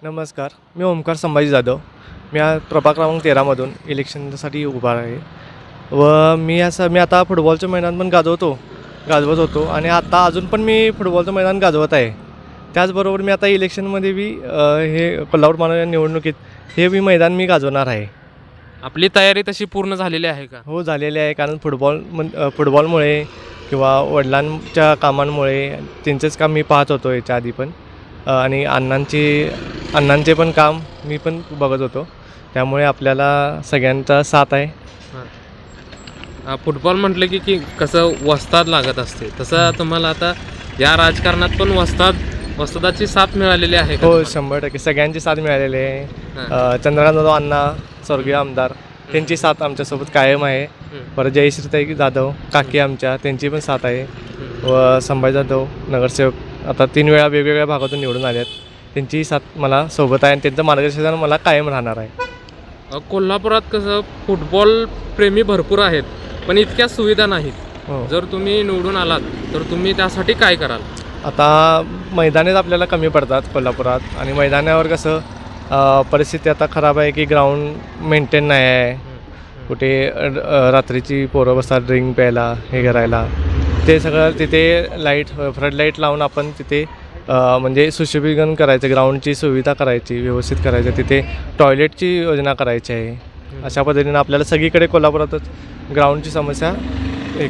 नमस्कार, मी ओमकार संभाजी जाधव. मी प्रभाग क्रमांक 13मधून इलेक्शनसाठी उभा आहे व मी आता फुटबॉलचं मैदान पण गाजवत होतो आणि आता अजून पण मी फुटबॉलचं मैदान गाजवत आहे. त्याचबरोबर मी आता इलेक्शनमध्ये हे कोल्हापूर महानगर निवडणुकीत हे मैदान मी गाजवणार आहे. आपली तयारी तशी पूर्ण झालेली आहे का? हो, झालेले आहे. कारण फुटबॉलमुळे किंवा वडिलांच्या कामांमुळे त्यांचंच काम मी पाहत होतो याच्या आधी पण आणि अण्णांचे पण काम मी पण बघत होतो. त्यामुळे आपल्याला सगळ्यांचा साथ आहे. फुटबॉल म्हटलं की कसं वस्ताद लागत असते, तसं तुम्हाला आता या राजकारणात पण वस्तादाची साथ मिळालेली आहे का? हो, तुम्हाला? 100% सगळ्यांची साथ मिळालेली आहे. चंद्रकांत जाधव अण्णा, स्वर्गीय आमदार, त्यांची साथ आमच्यासोबत कायम आहे. परत जयश्रीताई जाधव काकी आमच्या, त्यांची पण साथ आहे. व संभाजी जाधव नगरसेवक आता 3 वेळा वेगवेगळ्या भागातून निवडून आले आहेत. त्यांची साथ मला सोबत आहे आणि त्यांचं मार्गदर्शन मला कायम राहणार आहे. कोल्हापुरात कसं फुटबॉल प्रेमी भरपूर आहेत, पण इतक्या सुविधा नाहीत. हो. जर तुम्ही निवडून आलात तर तुम्ही त्यासाठी काय कराल? आता मैदानेच आपल्याला कमी पडतात कोल्हापुरात आणि मैदानावर कसं परिस्थिती आता खराब आहे की ग्राउंड मेंटेन नाही आहे. कुठे रात्रीची पोरं बसतात ड्रिंक प्यायला, हे करायला. ते सगळं तिथे फ्लड लाईट लावून आपण तिथे म्हणजे सुशोभीकरण करायचं, ग्राउंडची सुविधा करायची, व्यवस्थित करायचं. तिथे टॉयलेटची योजना करायची आहे. अशा पद्धतीनं आपल्याला सगळीकडे कोल्हापुरातच ग्राउंडची समस्या हे